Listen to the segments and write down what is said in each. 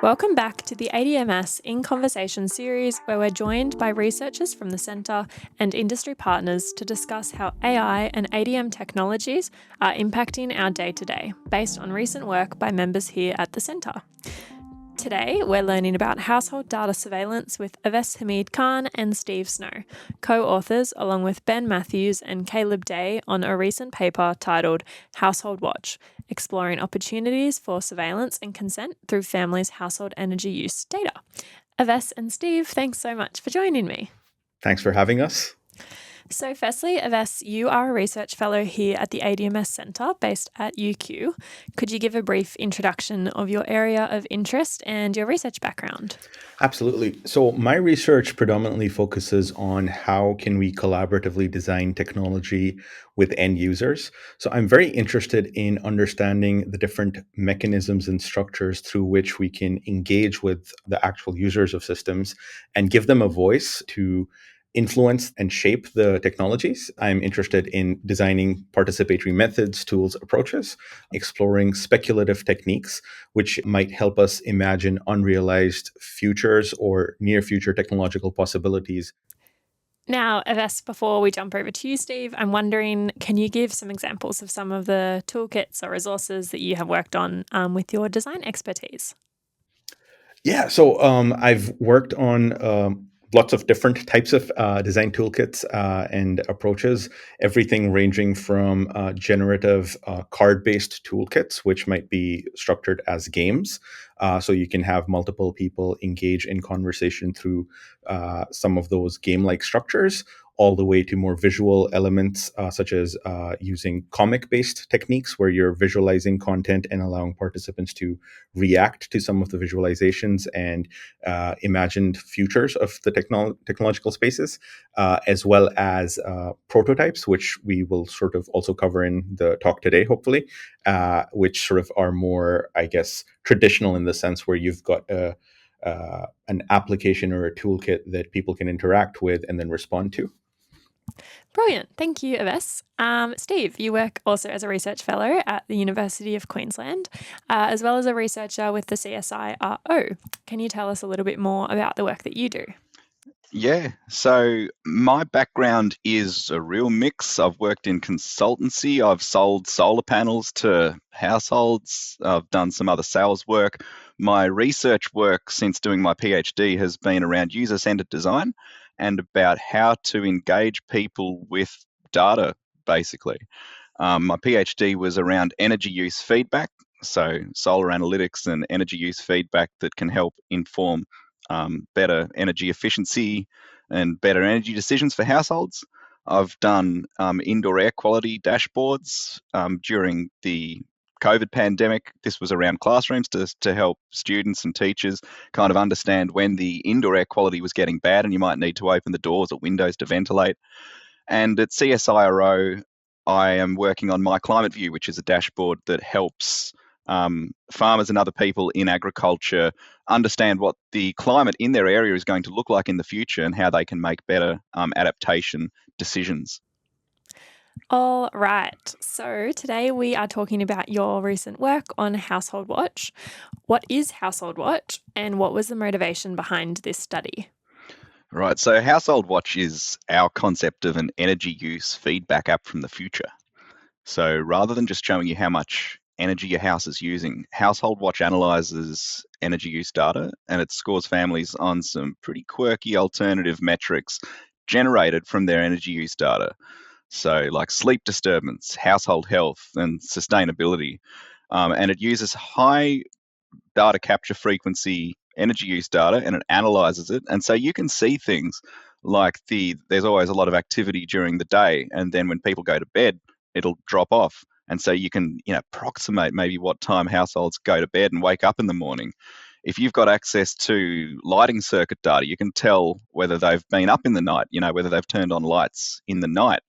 Welcome back to the ADM+S in Conversation series, where we're joined by researchers from the Centre and industry partners to discuss how AI and ADM technologies are impacting our day-to-day, based on recent work by members here at the Centre. Today, we're learning about household data surveillance with Awais Hameed Khan and Steve Snow, co-authors along with Ben Matthews and Kaleb Day on a recent paper titled Household Wattch, exploring opportunities for surveillance and consent through families' household energy use data. Awais and Steve, thanks so much for joining me. Thanks for having us. So firstly, Awais, you are a research fellow here at the ADM+S Centre based at UQ. Could you give a brief introduction of your area of interest and your research background? Absolutely. So my research predominantly focuses on how can we collaboratively design technology with end users. So I'm very interested in understanding the different mechanisms and structures through which we can engage with the actual users of systems and give them a voice to influence and shape the technologies. I'm interested in designing participatory methods, tools, approaches, exploring speculative techniques, which might help us imagine unrealized futures or near future technological possibilities. Now, Awais, before we jump over to you, Steve, I'm wondering, can you give some examples of some of the toolkits or resources that you have worked on with your design expertise? Yeah, so I've worked on lots of different types of design toolkits and approaches, everything ranging from generative card-based toolkits, which might be structured as games. So you can have multiple people engage in conversation through some of those game-like structures, all the way to more visual elements, such as using comic-based techniques where you're visualizing content and allowing participants to react to some of the visualizations and imagined futures of the technological spaces, as well as prototypes, which we will sort of also cover in the talk today, hopefully, which sort of are more, I guess, traditional in the sense where you've got an application or a toolkit that people can interact with and then respond to. Brilliant. Thank you, Awais. Steve, you work also as a research fellow at the University of Queensland, as well as a researcher with the CSIRO. Can you tell us a little bit more about the work that you do? Yeah, so my background is a real mix. I've worked in consultancy, I've sold solar panels to households, I've done some other sales work. My research work since doing my PhD has been around user-centered design and about how to engage people with data, basically. My PhD was around energy use feedback, so solar analytics and energy use feedback that can help inform better energy efficiency and better energy decisions for households. I've done indoor air quality dashboards during the COVID pandemic. This was around classrooms to help students and teachers kind of understand when the indoor air quality was getting bad and you might need to open the doors or windows to ventilate. And at CSIRO, I am working on My Climate View, which is a dashboard that helps farmers and other people in agriculture understand what the climate in their area is going to look like in the future and how they can make better adaptation decisions. All right. So today we are talking about your recent work on Household Wattch. What is Household Wattch and what was the motivation behind this study? Right, so Household Watch is our concept of an energy use feedback app from the future. So rather than just showing you how much energy your house is using, Household Watch analyzes energy use data and it scores families on some pretty quirky alternative metrics generated from their energy use data. So, like sleep disturbance, household health, and sustainability. And it uses high data capture frequency energy use data and it analyzes it. And so you can see things like there's always a lot of activity during the day, and then when people go to bed, it'll drop off. And so you can, approximate maybe what time households go to bed and wake up in the morning. If you've got access to lighting circuit data, you can tell whether they've been up in the night, whether they've turned on lights in the night.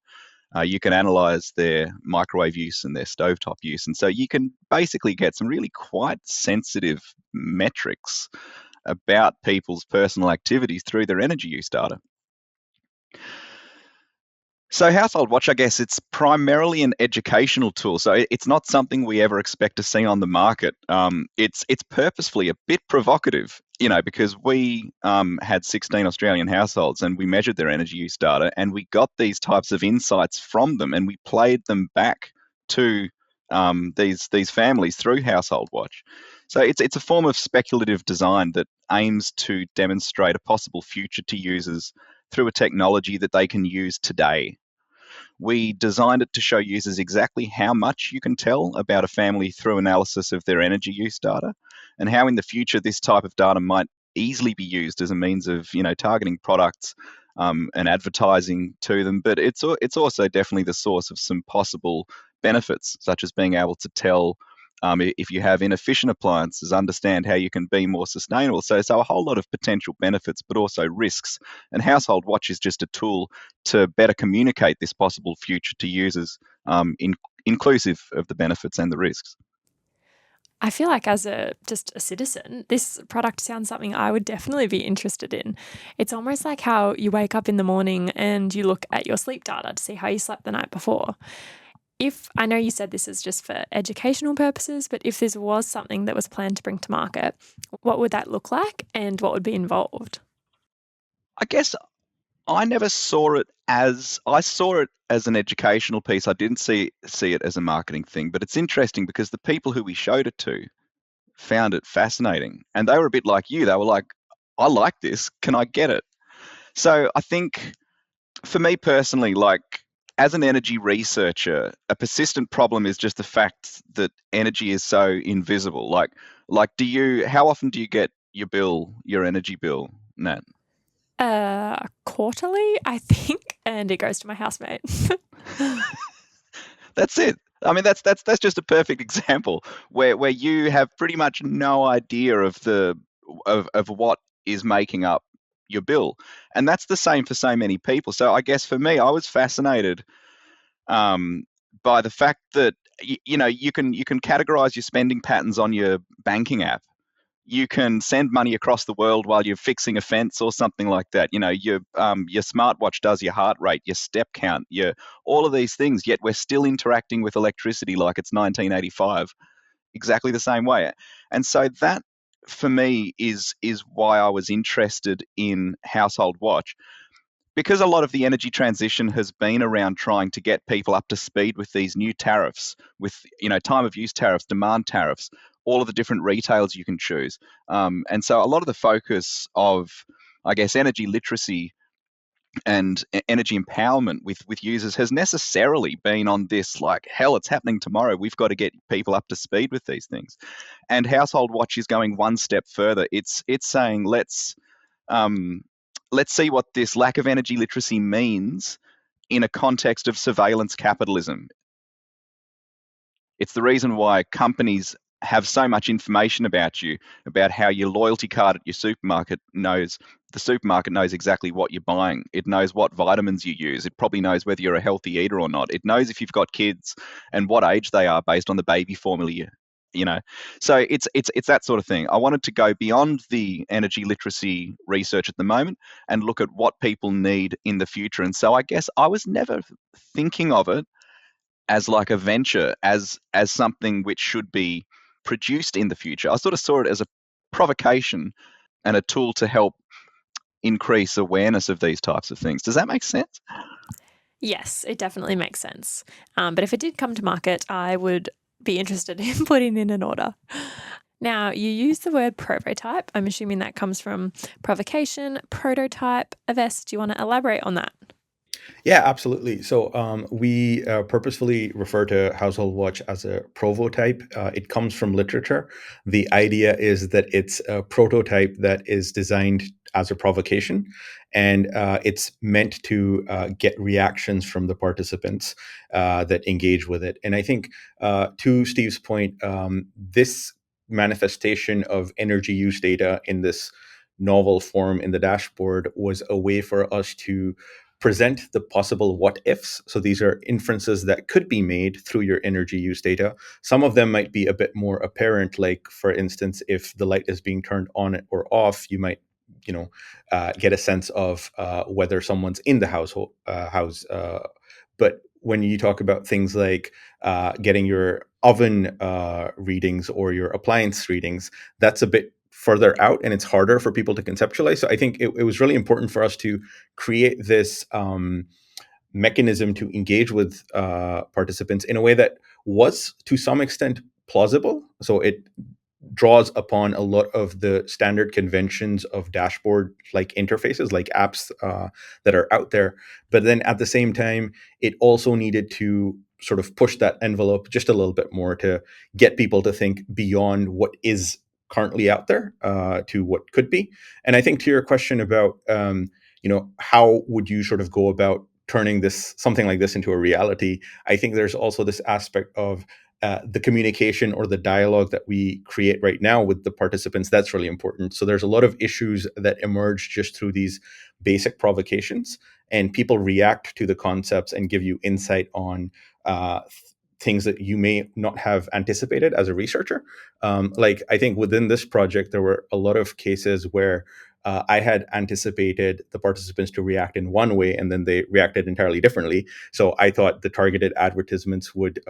You can analyze their microwave use and their stovetop use. And so you can basically get some really quite sensitive metrics about people's personal activities through their energy use data. So Household Watch, I guess it's primarily an educational tool. So it's not something we ever expect to see on the market. It's purposefully a bit provocative, because we had 16 Australian households and we measured their energy use data and we got these types of insights from them and we played them back to these families through Household Watch. So it's a form of speculative design that aims to demonstrate a possible future to users through a technology that they can use today. We designed it to show users exactly how much you can tell about a family through analysis of their energy use data, and how in the future this type of data might easily be used as a means of targeting products and advertising to them. But it's also definitely the source of some possible benefits, such as being able to tell if you have inefficient appliances, understand how you can be more sustainable. So a whole lot of potential benefits, but also risks. And Household Watch is just a tool to better communicate this possible future to users, inclusive of the benefits and the risks. I feel like as just a citizen, this product sounds something I would definitely be interested in. It's almost like how you wake up in the morning and you look at your sleep data to see how you slept the night before. If I know you said this is just for educational purposes, but if this was something that was planned to bring to market, what would that look like and what would be involved? I guess I never saw it I saw it as an educational piece. I didn't see it as a marketing thing, but it's interesting because the people who we showed it to found it fascinating, and they were a bit like you. They were like, I like this. Can I get it? So I think for me personally, like as an energy researcher, a persistent problem is just the fact that energy is so invisible. Like how often do you get your energy bill, Nat? Quarterly, I think, and it goes to my housemate. That's it. I mean, that's just a perfect example where you have pretty much no idea of what is making up your bill, and that's the same for so many people. So I guess for me, I was fascinated um, by the fact that you can categorize your spending patterns on your banking app. You can send money across the world while you're fixing a fence or something like that. Your smartwatch does your heart rate, your step count, your all of these things. Yet we're still interacting with electricity like it's 1985, exactly the same way. And so that, for me, is why I was interested in Household Watch, because a lot of the energy transition has been around trying to get people up to speed with these new tariffs, with time of use tariffs, demand tariffs, all of the different retails you can choose. And so a lot of the focus of, I guess, energy literacy and energy empowerment with users has necessarily been on this, like, hell, it's happening tomorrow. We've got to get people up to speed with these things. And Household Watch is going one step further. It's saying um, let's see what this lack of energy literacy means in a context of surveillance capitalism. It's the reason why companies have so much information about you, about how your loyalty card at your supermarket knows. The supermarket knows exactly what you're buying. It knows what vitamins you use. It probably knows whether you're a healthy eater or not. It knows if you've got kids and what age they are based on the baby formula so it's that sort of thing. I wanted to go beyond the energy literacy research at the moment and look at what people need in the future. And so I guess I was never thinking of it as like a venture, as something which should be produced in the future. I sort of saw it as a provocation and a tool to help increase awareness of these types of things. Does that make sense? Yes, it definitely makes sense. But if it did come to market, I would be interested in putting in an order. Now, you use the word prototype. I'm assuming that comes from provocation, prototype. Awais, do you want to elaborate on that? Yeah, absolutely. So we purposefully refer to Household Watch as a prototype. It comes from literature. The idea is that it's a prototype that is designed as a provocation, and it's meant to get reactions from the participants that engage with it. And I think, to Steve's point, this manifestation of energy use data in this novel form in the dashboard was a way for us to present the possible what ifs. So these are inferences that could be made through your energy use data. Some of them might be a bit more apparent, like, for instance, if the light is being turned on or off, you might get a sense of whether someone's in the house But when you talk about things like getting your oven readings or your appliance readings, that's a bit further out and it's harder for people to conceptualize. So I think it was really important for us to create this mechanism to engage with participants in a way that was to some extent plausible. So it draws upon a lot of the standard conventions of dashboard like interfaces, like apps that are out there. But then at the same time, it also needed to sort of push that envelope just a little bit more to get people to think beyond what is currently out there to what could be. And I think to your question about, how would you sort of go about turning this something like this into a reality? I think there's also this aspect of the communication or the dialogue that we create right now with the participants. That's really important. So there's a lot of issues that emerge just through these basic provocations, and people react to the concepts and give you insight on things that you may not have anticipated as a researcher. Like I think within this project, there were a lot of cases where I had anticipated the participants to react in one way, and then they reacted entirely differently. So I thought the targeted advertisements would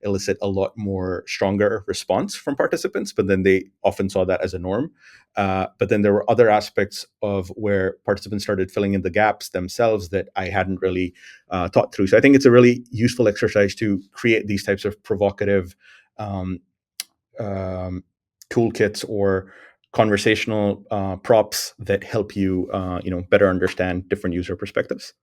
elicit a lot more stronger response from participants, but then they often saw that as a norm. But then there were other aspects of where participants started filling in the gaps themselves that I hadn't really thought through. So I think it's a really useful exercise to create these types of provocative um, toolkits or conversational props that help you, better understand different user perspectives.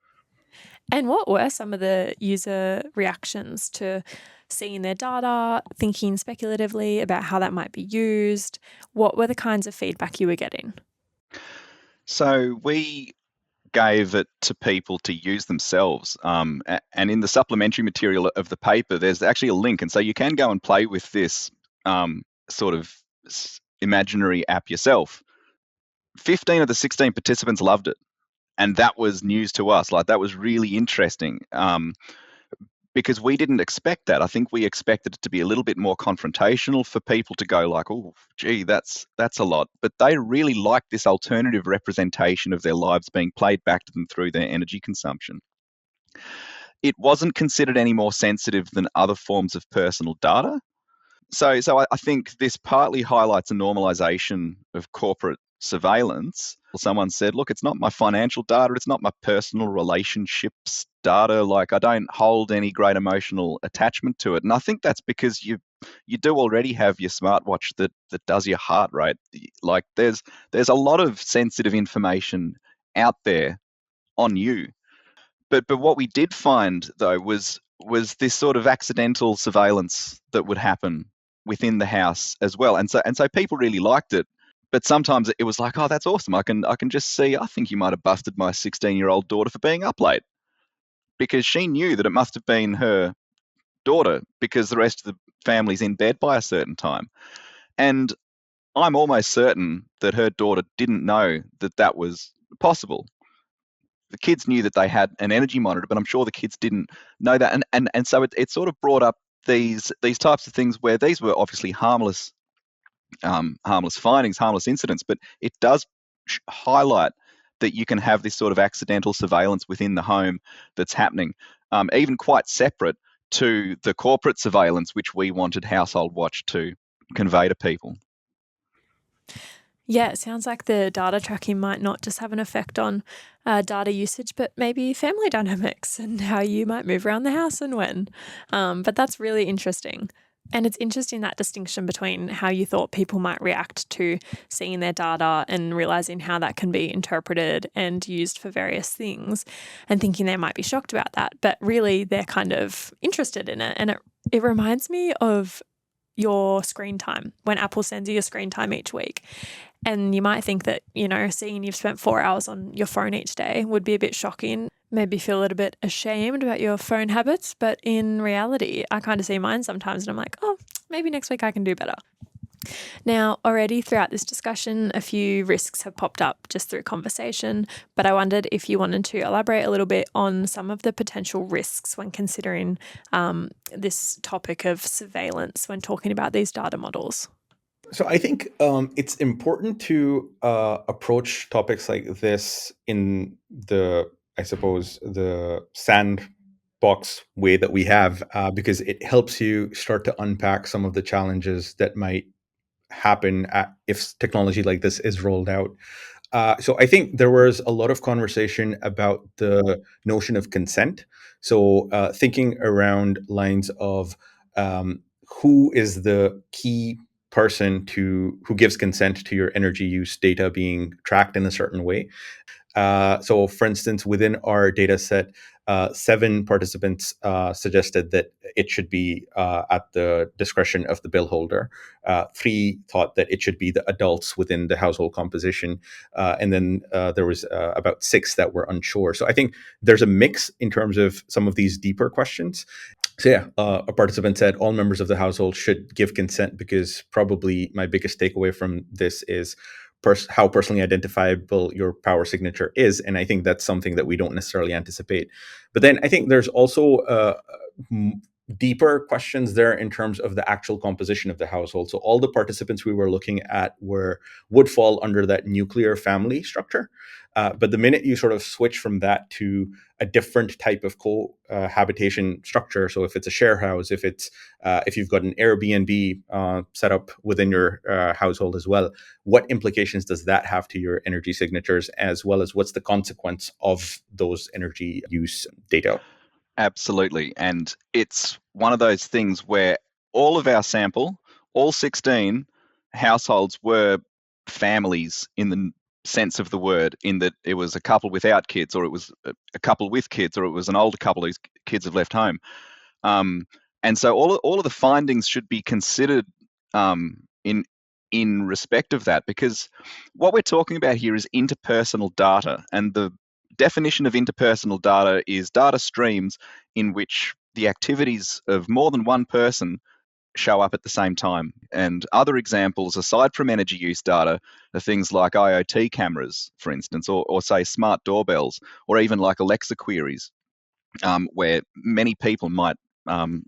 And what were some of the user reactions to seeing their data, thinking speculatively about how that might be used? What were the kinds of feedback you were getting? So we gave it to people to use themselves. And in the supplementary material of the paper, there's actually a link. And so you can go and play with this sort of imaginary app yourself. 15 of the 16 participants loved it. And that was news to us. Like, that was really interesting. Because we didn't expect that. I think we expected it to be a little bit more confrontational, for people to go like, oh, gee, that's a lot. But they really liked this alternative representation of their lives being played back to them through their energy consumption. It wasn't considered any more sensitive than other forms of personal data. So I think this partly highlights a normalization of corporate surveillance. Someone said, look, it's not my financial data, it's not my personal relationships data. Like, I don't hold any great emotional attachment to it. And I think that's because you do already have your smartwatch that does your heart rate. Like, there's a lot of sensitive information out there on you. But what we did find, though, was this sort of accidental surveillance that would happen within the house as well. And so people really liked it. But sometimes it was like, oh, that's awesome. I can just see, I think you might have busted my 16-year-old daughter for being up late, because she knew that it must have been her daughter, because the rest of the family's in bed by a certain time. And I'm almost certain that her daughter didn't know that was possible. The kids knew that they had an energy monitor, but I'm sure the kids didn't know that. And so it sort of brought up these types of things, where these were obviously harmless findings, harmless incidents, but it does highlight that you can have this sort of accidental surveillance within the home that's happening, even quite separate to the corporate surveillance which we wanted Household Wattch to convey to people. Yeah, it sounds like the data tracking might not just have an effect on data usage, but maybe family dynamics and how you might move around the house and when. But that's really interesting. And it's interesting, that distinction between how you thought people might react to seeing their data and realizing how that can be interpreted and used for various things, and thinking they might be shocked about that. But really, they're kind of interested in it. And it reminds me of your screen time, when Apple sends you your screen time each week. And you might think that, seeing you've spent 4 hours on your phone each day would be a bit shocking, maybe feel a little bit ashamed about your phone habits. But in reality, I kind of see mine sometimes and I'm like, oh, maybe next week I can do better. Now, already throughout this discussion, a few risks have popped up just through conversation, but I wondered if you wanted to elaborate a little bit on some of the potential risks when considering this topic of surveillance when talking about these data models. So I think it's important to approach topics like this in the sand box way that we have, because it helps you start to unpack some of the challenges that might happen if technology like this is rolled out. So I think there was a lot of conversation about the notion of consent. So thinking around lines of who is the key person who gives consent to your energy use data being tracked in a certain way. So, for instance, within our data set, 7 participants suggested that it should be at the discretion of the bill holder. 3 thought that it should be the adults within the household composition. And then there was about 6 that were unsure. So I think there's a mix in terms of some of these deeper questions. So yeah, a participant said all members of the household should give consent, because probably my biggest takeaway from this is how personally identifiable your power signature is, and I think that's something that we don't necessarily anticipate. But then I think there's also deeper questions there in terms of the actual composition of the household. So all the participants we were looking at would fall under that nuclear family structure. But the minute you sort of switch from that to a different type of cohabitation structure, so if it's a share house, if you've got an Airbnb set up within your household as well, what implications does that have to your energy signatures, as well as what's the consequence of those energy use data? Absolutely. And it's one of those things where all of our sample, all 16 households, were families in the sense of the word, in that it was a couple without kids, or it was a couple with kids, or it was an older couple whose kids have left home. And so all of the findings should be considered in respect of that, because what we're talking about here is interpersonal data, and the definition of interpersonal data is data streams in which the activities of more than one person show up at the same time. And other examples, aside from energy use data, are things like IoT cameras, for instance, or say smart doorbells, or even like Alexa queries, where many people might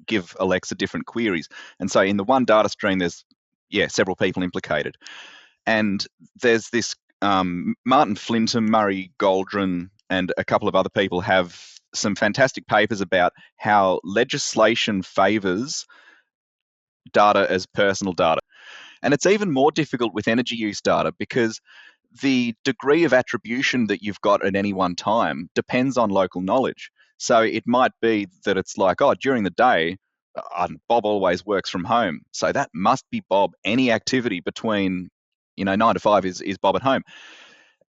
give Alexa different queries. And so in the one data stream, there's several people implicated. And there's this Martin Flintham, Murray Goldran, and a couple of other people have some fantastic papers about how legislation favors data as personal data. And it's even more difficult with energy use data, because the degree of attribution that you've got at any one time depends on local knowledge. So it might be that it's like, oh, during the day, Bob always works from home, so that must be Bob. Any activity between 9 to 5 is Bob at home.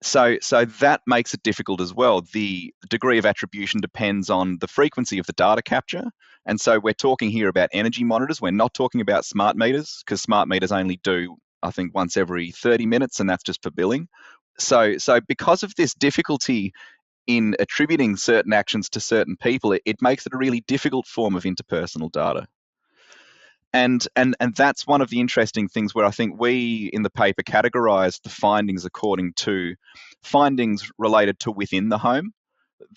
So that makes it difficult as well. The degree of attribution depends on the frequency of the data capture. And so we're talking here about energy monitors. We're not talking about smart meters, because smart meters only do, I think, once every 30 minutes, and that's just for billing. So because of this difficulty in attributing certain actions to certain people, it makes it a really difficult form of interpersonal data. And that's one of the interesting things, where I think we in the paper categorized the findings according to findings related to within the home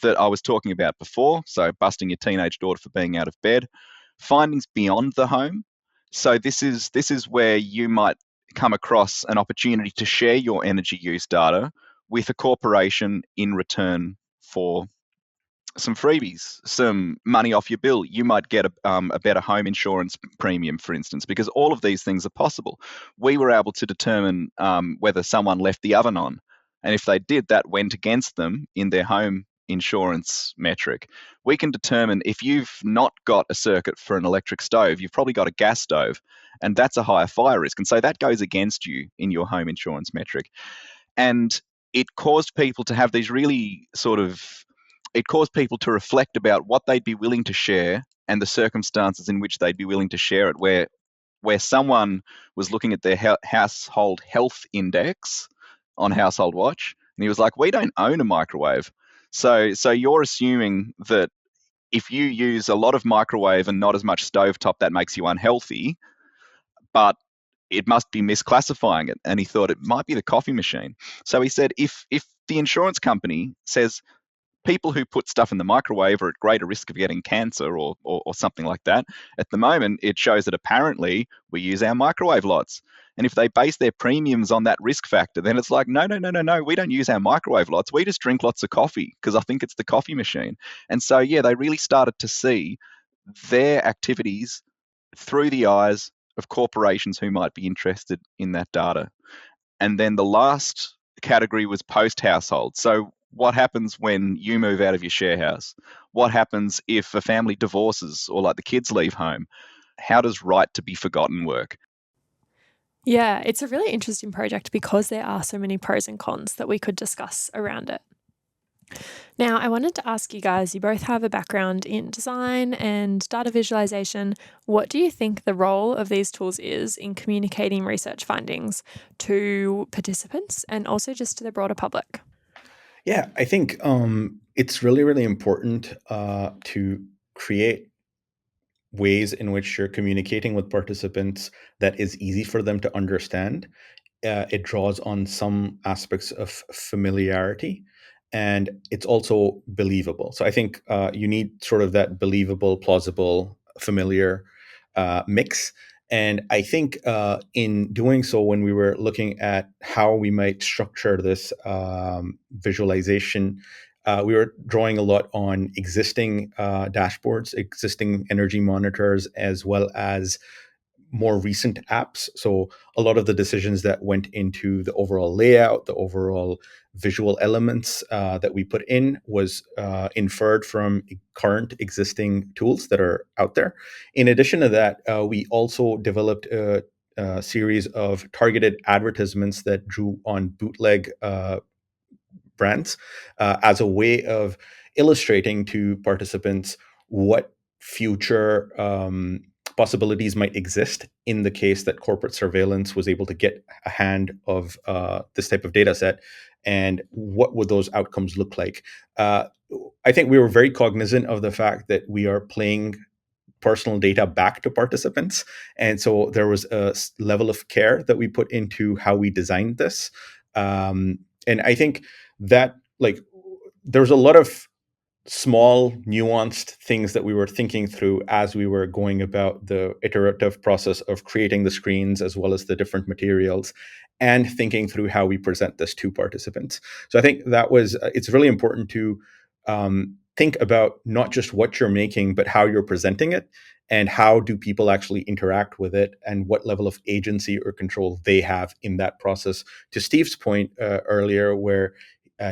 that I was talking about before. So busting your teenage daughter for being out of bed. Findings beyond the home. So this is where you might come across an opportunity to share your energy use data with a corporation in return for some freebies, some money off your bill. You might get a better home insurance premium, for instance, because all of these things are possible. We were able to determine whether someone left the oven on, and if they did, that went against them in their home insurance metric. We can determine if you've not got a circuit for an electric stove, you've probably got a gas stove, and that's a higher fire risk. And so that goes against you in your home insurance metric. And it caused people to have these really it caused people to reflect about what they'd be willing to share and the circumstances in which they'd be willing to share it, where someone was looking at their household health index on Household Wattch, and he was like, we don't own a microwave. So you're assuming that if you use a lot of microwave and not as much stovetop, that makes you unhealthy, but it must be misclassifying it. And he thought it might be the coffee machine. So he said, if the insurance company says people who put stuff in the microwave are at greater risk of getting cancer or something like that, at the moment, it shows that apparently we use our microwave lots. And if they base their premiums on that risk factor, then it's like, no, we don't use our microwave lots. We just drink lots of coffee because I think it's the coffee machine. And so, yeah, they really started to see their activities through the eyes of corporations who might be interested in that data. And then the last category was post-household. So what happens when you move out of your share house? What happens if a family divorces or like the kids leave home? How does right to be forgotten work? Yeah, it's a really interesting project because there are so many pros and cons that we could discuss around it. Now, I wanted to ask you guys, you both have a background in design and data visualization. What do you think the role of these tools is in communicating research findings to participants and also just to the broader public? Yeah, I think it's really, really important to create ways in which you're communicating with participants that is easy for them to understand. It draws on some aspects of familiarity, and it's also believable. So I think you need sort of that believable, plausible, familiar mix. And I think in doing so, when we were looking at how we might structure this visualization, we were drawing a lot on existing dashboards, existing energy monitors, as well as more recent apps. So a lot of the decisions that went into the overall layout, the overall visual elements that we put in was inferred from current existing tools that are out there. In addition to that, we also developed a series of targeted advertisements that drew on bootleg brands as a way of illustrating to participants what future possibilities might exist in the case that corporate surveillance was able to get a hand of this type of data set, and what would those outcomes look like. I think we were very cognizant of the fact that we are playing personal data back to participants. And so there was a level of care that we put into how we designed this. And I think that like there's a lot of small nuanced things that we were thinking through as we were going about the iterative process of creating the screens as well as the different materials and thinking through how we present this to participants. So I think that was it's really important to think about not just what you're making but how you're presenting it, and how do people actually interact with it, and what level of agency or control they have in that process. To Steve's point earlier, where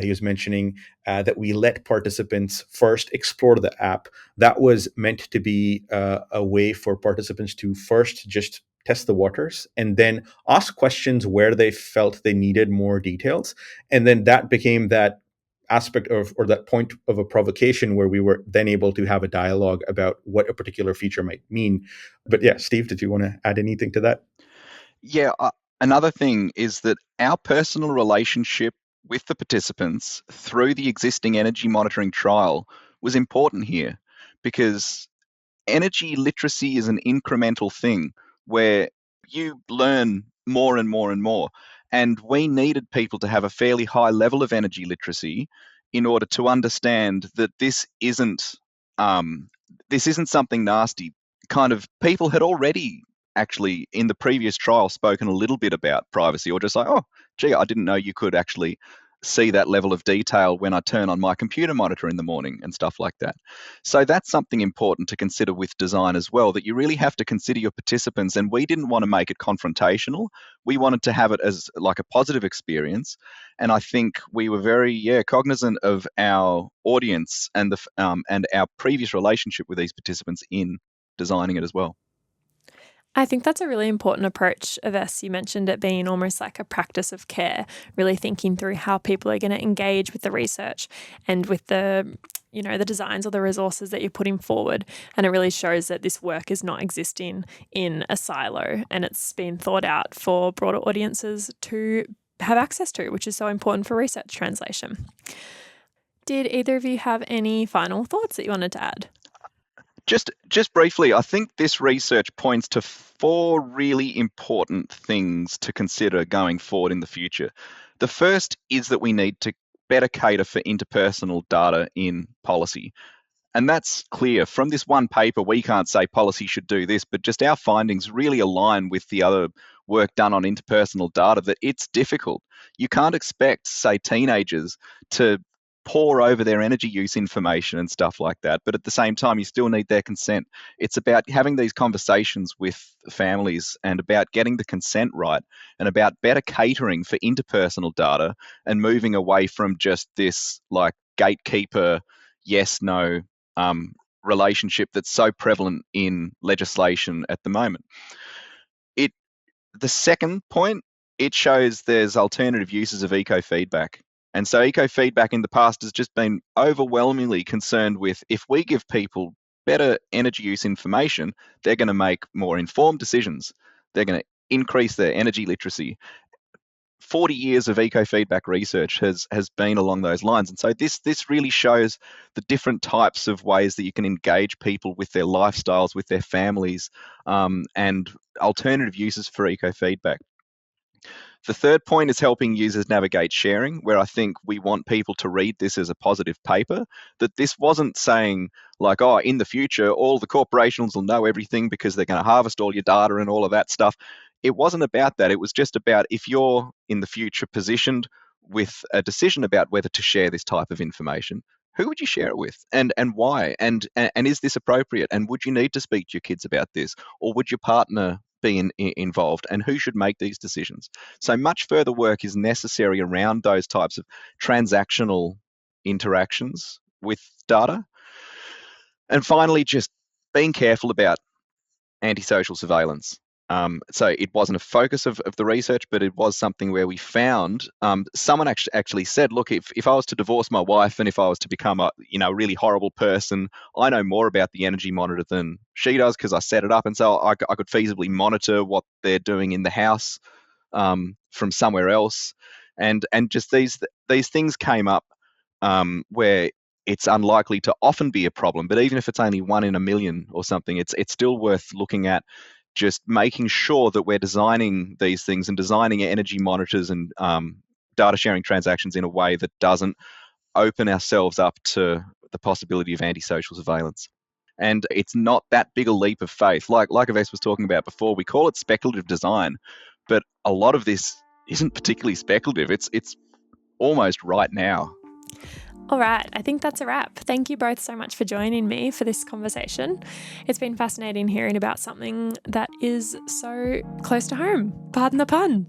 he was mentioning that we let participants first explore the app. That was meant to be a way for participants to first just test the waters and then ask questions where they felt they needed more details. And then that became that aspect of, or that point of a provocation where we were then able to have a dialogue about what a particular feature might mean. But yeah, Steve, did you want to add anything to that? Yeah, another thing is that our personal relationship with the participants through the existing energy monitoring trial was important here, because energy literacy is an incremental thing where you learn more and more and more. And we needed people to have a fairly high level of energy literacy in order to understand that this isn't something nasty. Kind of people had already actually in the previous trial spoken a little bit about privacy, or just like, oh, gee, I didn't know you could actually see that level of detail when I turn on my computer monitor in the morning and stuff like that. So that's something important to consider with design as well, that you really have to consider your participants. And we didn't want to make it confrontational. We wanted to have it as like a positive experience. And I think we were very, cognizant of our audience and and our previous relationship with these participants in designing it as well. I think that's a really important approach, Awais. You mentioned it being almost like a practice of care, really thinking through how people are going to engage with the research and with the designs or the resources that you're putting forward. And it really shows that this work is not existing in a silo and it's been thought out for broader audiences to have access to, which is so important for research translation. Did either of you have any final thoughts that you wanted to add? Just briefly, I think this research points to 4 really important things to consider going forward in the future. The first is that we need to better cater for interpersonal data in policy. And that's clear. From this one paper, we can't say policy should do this, but just our findings really align with the other work done on interpersonal data that it's difficult. You can't expect, say, teenagers to pore over their energy use information and stuff like that, but at the same time, you still need their consent. It's about having these conversations with families and about getting the consent right and about better catering for interpersonal data and moving away from just this like gatekeeper, yes, no relationship that's so prevalent in legislation at the moment. The second point, it shows there's alternative uses of eco-feedback. And so eco-feedback in the past has just been overwhelmingly concerned with, if we give people better energy use information, they're going to make more informed decisions. They're going to increase their energy literacy. 40 years of eco-feedback research has been along those lines. And so this really shows the different types of ways that you can engage people with their lifestyles, with their families, and alternative uses for eco-feedback. The third point is helping users navigate sharing, where I think we want people to read this as a positive paper, that this wasn't saying like, oh, in the future, all the corporations will know everything because they're going to harvest all your data and all of that stuff. It wasn't about that. It was just about, if you're in the future positioned with a decision about whether to share this type of information, who would you share it with, and why, and is this appropriate, and would you need to speak to your kids about this, or would your partner be involved, and who should make these decisions? So much further work is necessary around those types of transactional interactions with data. And finally, just being careful about antisocial surveillance. So it wasn't a focus of the research, but it was something where we found someone actually said, look, if I was to divorce my wife and if I was to become a really horrible person, I know more about the energy monitor than she does because I set it up, and so I could feasibly monitor what they're doing in the house from somewhere else, and just these things came up where it's unlikely to often be a problem, but even if it's only 1 in a million or something, it's still worth looking at. Just making sure that we're designing these things and designing energy monitors and data sharing transactions in a way that doesn't open ourselves up to the possibility of antisocial surveillance. And it's not that big a leap of faith. Like Awais was talking about before, we call it speculative design, but a lot of this isn't particularly speculative. It's almost right now. All right, I think that's a wrap. Thank you both so much for joining me for this conversation. It's been fascinating hearing about something that is so close to home. Pardon the pun.